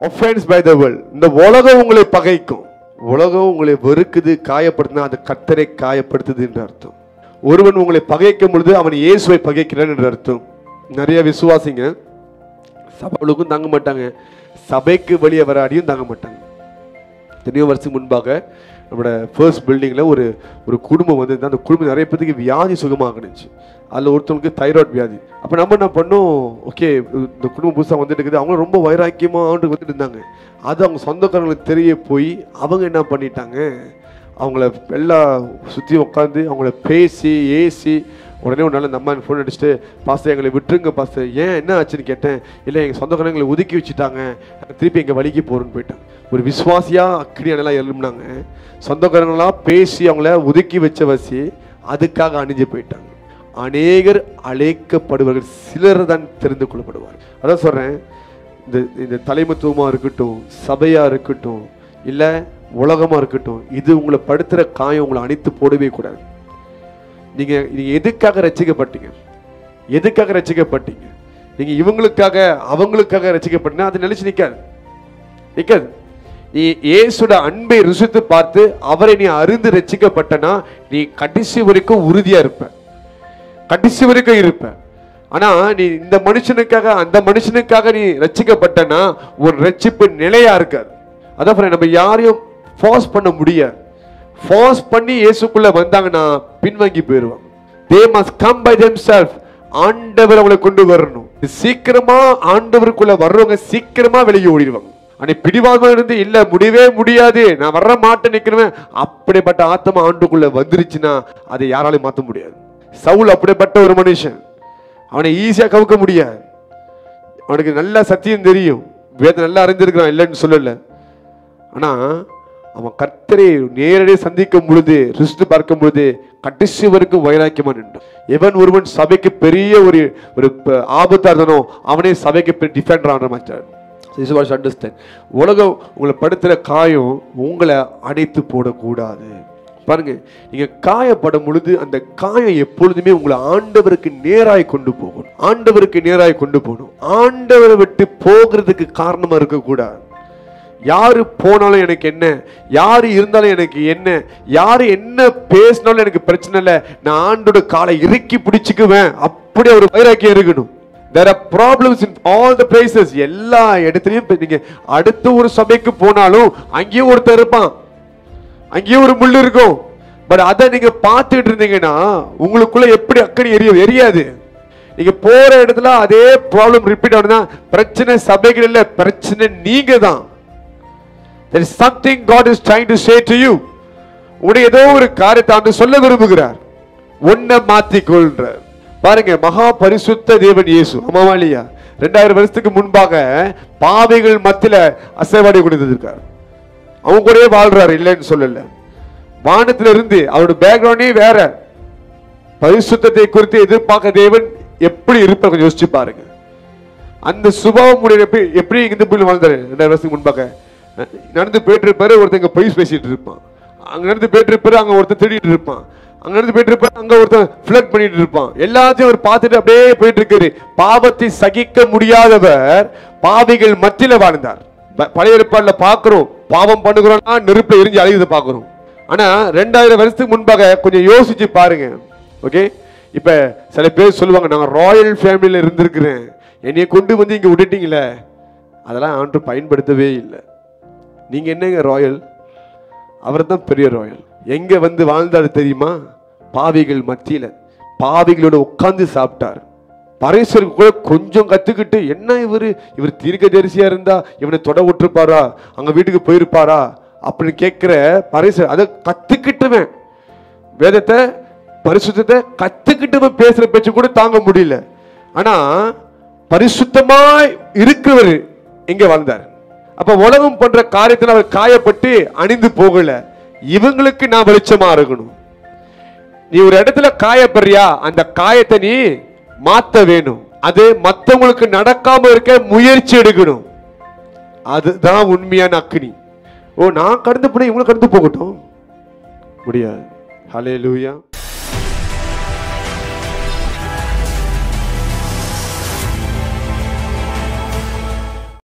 offense by the world. இந்த உலகம் உங்களை பகைக்கும். உலகம் உங்களை வெறுக்குது, காயப்படுத்தினா அது கர்த்தரை காயப்படுத்துது என்று அர்த்தம். ஒருவன் உங்களை பகைக்கும் பொழுது அவன் இயேசுவை பகைக்கிறான் என்று அர்த்தம். நிறைய விசுவாசிங்க சபைகளுக்கும் தாங்க மாட்டாங்க, சபைக்கு வெளியே வர அடியும் தாங்க மாட்டாங்க. எத்தனையோ வருஷம் முன்பாக நம்மளோட ஃபர்ஸ்ட் பில்டிங்கில் ஒரு குடும்பம் வந்து அந்த குடும்பம் நிறைய பேருக்கு வியாதி சுகமாகணுச்சு. அதில் ஒருத்தவங்களுக்கு தைராய்டு வியாதி. அப்போ நம்ம என்ன பண்ணோம், ஓகே இந்த குடும்பம் புதுசாக வந்துட்டு இருக்குது, அவங்க ரொம்ப வைராக்கியமாக வந்துட்டு இருந்தாங்க. அது அவங்க சொந்தக்காரங்களுக்கு தெரிய போய் அவங்க என்ன பண்ணிட்டாங்க, அவங்கள எல்லாம் சுற்றி உட்காந்து அவங்கள பேசி ஏசி உடனே ஒரு நாள் அந்த அம்மா ஃபோன் அடிச்சுட்டு, பாஸ்டர் எங்களை விட்டுருங்க பாஸ்டர். ஏன் என்ன ஆச்சுன்னு கேட்டேன். இல்லை எங்கள் சொந்தக்காரங்களை ஒதுக்கி வச்சுட்டாங்க, திருப்பி எங்கள் வழிக்கு போகிறோன்னு போயிட்டாங்க. ஒரு விசுவாசியாக அக்கினியானெல்லாம் எழுப்புனாங்க. சொந்தக்காரங்களாம் பேசி அவங்கள ஒதுக்கி வச்ச வசி அதுக்காக அணிஞ்சு போயிட்டாங்க. அநேகர் அழைக்கப்படுவார்கள், சிலர் தான் தெரிந்து கொள்ளப்படுவார். அதான் சொல்கிறேன், இந்த தலைமைத்துவமாக இருக்கட்டும், சபையாக இருக்கட்டும், இல்லை உலகமாக இருக்கட்டும், இது உங்களை படுத்துகிற காயம் உங்களை அணைத்து போடவே கூடாது. நீங்கள் எதுக்காக ரசிக்கப்பட்டீங்க, எதுக்காக ரசிக்கப்பட்டீங்க? நீங்கள் இவங்களுக்காக அவங்களுக்காக ரசிக்கப்பட்டீங்கன்னா அது நிலைச்சு நிற்காது. நீ இயேசுவோட அன்பை ருசித்து பார்த்து அவரை நீ அறிந்து ரசிக்கப்பட்டனா நீ கடைசி வரைக்கும் உறுதியா இருப்ப, கடைசி வரைக்கும் இருப்ப. ஆனா நீ இந்த மனுஷனுக்காக அந்த மனுஷனுக்காக நீ ரசிக்கப்பட்டனா ஒரு ரட்சிப்பு நிலையா இருக்காது. அதான் நம்ம யாரையும் ஃபோர்ஸ் பண்ண முடியாது. ஃபோர்ஸ் பண்ணி இயேசுக்குள்ள வந்தாங்கன்னா பின்வாங்கி போயிடுவாங்க. they must come by themselves. ஆண்டவர் அவங்களை கொண்டு வரணும். சீக்கிரமா ஆண்டவருக்குள்ள வர்றவங்க சீக்கிரமா வெளியே ஓடிடுவாங்க. ஆனா பிடிவாதமா இருந்து இல்ல முடியவே முடியாது, நான் வர மாட்டேன் நிக்கிறேன், அப்படிப்பட்ட ஆத்மா ஆண்டுக்குள்ள வந்துருச்சுன்னா அதை யாராலையும் மாற்ற முடியாது. சவுல் அப்படிப்பட்ட ஒரு மனுஷன், அவனை ஈஸியா கவுக்க முடியாது. அவனுக்கு நல்ல சத்தியம் தெரியும், வேதம் நல்லா அறிந்திருக்கிறான், இல்லைன்னு சொல்லல. ஆனா அவன் கர்த்தரை நேரடியாக சந்திக்கும் பொழுது, ருசித்து பார்க்கும் பொழுது கடைசி வரைக்கும் வைராக்கியமா நின்றான். எவன் ஒருவன் சபைக்கு பெரிய ஒரு ஆபத்தா இருந்தானோ அவனே சபைக்கு டிஃபெண்டர் ஆன மாட்டார். உலகம் உங்களை படுத்துற காயம் உங்களை அணைத்து போடக்கூடாது. பாருங்க, நீங்க காயப்படும் பொழுது அந்த காயம் எப்பொழுதுமே உங்களை ஆண்டவருக்கு நேராய் கொண்டு போகணும், ஆண்டவருக்கு நேராய் கொண்டு போகணும். ஆண்டவரை விட்டு போகிறதுக்கு காரணமா இருக்கக்கூடாது. யாரு போனாலும் எனக்கு என்ன, யாரு இருந்தாலும் எனக்கு என்ன, யாரு என்ன பேசினாலும் எனக்கு பிரச்சனை இல்லை, நான் ஆண்டோட காலை இறுக்கி பிடிச்சுக்குவேன், அப்படி ஒரு வைராக்கியம் இருக்கணும். There are problems in all the places. எல்லா இடத்துலயும் நீங்க அடுத்த ஒரு சபைக்கு போனாலும் அங்கேயும் ஒருத்தர் இருப்பான், அங்கேயும் ஒரு முள் இருக்கும். பட் அதை நீங்க பார்த்துட்டு இருந்தீங்கன்னா உங்களுக்குள்ள எப்படி அக்கறை எரியாது. நீங்க போற இடத்துல அதே ப்ராப்ளம் ரிப்பீட் ஆகுதுன்னா பிரச்சனை சபைகள் இல்ல, பிரச்சனை நீங்க தான். There is something God is trying to say to you. உன்னை ஏதோ ஒரு காரியத்தை ஆண்டு சொல்ல விரும்புகிறார், உன்னை மாத்திக்கொள்றார். பாருங்க, மகா பரிசுத்த தேவன் இயேசு அம்மாவாலியா 2000 வருஷத்துக்கு முன்பாக பாவிகள் மத்தியில அசைவாடி கொடுத்திருக்கார். அவங்க கூடவே வாழ்றாரு, இல்லைன்னு சொல்லல. வானத்துல இருந்து அவருடைய பேக்ரவுண்டே வேற. பரிசுத்தத்தை குறித்து எதிர்பார்க்க தேவன் எப்படி இருப்பார் கொஞ்சம் யோசிச்சு பாருங்க. அந்த சுபாவம் எப்படி இந்த பூமியில் வாழ்ந்தாரு. 2000 வருஷத்துக்கு முன்பாக நடந்து போயிட்டு இருப்பாரு, ஒருத்தங்க பொய் பேசிட்டு இருப்பான். அங்க நடந்து போயிட்டு இருப்பாரு, அங்க ஒருத்தர் தேடிட்டு இருப்பான். அங்க நடந்து போயிட்டு இருப்பாரு, அங்க ஒருத்தன் ஃபிளர்ட் பண்ணிட்டு இருப்பான். எல்லாத்தையும் அவர் பார்த்துட்டு அப்படியே போயிட்டு இருக்காரு. பாவத்தை சகிக்க முடியாதவர் பாவிகள் மத்தியில வாழ்ந்தார். பழைய ஏற்பாடுல பாக்குறோம், பாவம் பண்ணுகிறோம்னா நெருப்புல எரிஞ்சு அழியதை பாக்குறோம். ஆனா 2000 வருஷத்துக்கு முன்பாக கொஞ்சம் யோசிச்சு பாருங்க. ஓகே, இப்ப சில பேர் சொல்லுவாங்க, நான் ராயல் ஃபேமிலியில இருந்திருக்கிறேன், என்னைய கொண்டு வந்து இங்க விட்டுட்டீங்களே. அதெல்லாம் ஆண்டு பயன்படுத்தவே இல்லை. நீங்க என்னங்க ராயல்? அவர் தான் பெரிய ராயல். எங்க வந்து வாழ்ந்தாரு தெரியுமா? பாவிகள் மத்தியில பாவிகளோட உட்கார்ந்து சாப்பிட்டார். பரேஸ்வருக்கு கூட கொஞ்சம் கத்துக்கிட்டு, என்ன இவர் தீர்க்கதரிசியா இருந்தா இவனை தொட விட்டுருப்பாரா, அங்க வீட்டுக்கு போயிருப்பாரா அப்படின்னு கேட்கிற பரேஸ்வர். அதை கத்துக்கிட்டுவன், வேதத்தை பரிசுத்தத்தை கத்துக்கிட்டு பேசுற பேச்சு கூட தாங்க முடியல. ஆனா பரிசுத்தமாய் இருக்கிறவர் எங்க வாழ்ந்தார்? அப்ப உலகம் பண்ற காரியத்தில் அவர் காயப்பட்டு அணிந்து போகல. இவங்களுக்கு நான் வெளிச்சமா இருக்கணும். நீ ஒரு இடத்துல காயப்படுறியா, அந்த காயத்தை நீ மாத்த வேணும். அது மற்றவங்களுக்கு நடக்காம இருக்க முயற்சி எடுக்கணும். அதுதான் உண்மையான அக்னி. நான் கடந்து போன இவங்களை கடந்து போகட்டும் முடியாது. ஹல்லேலூயா.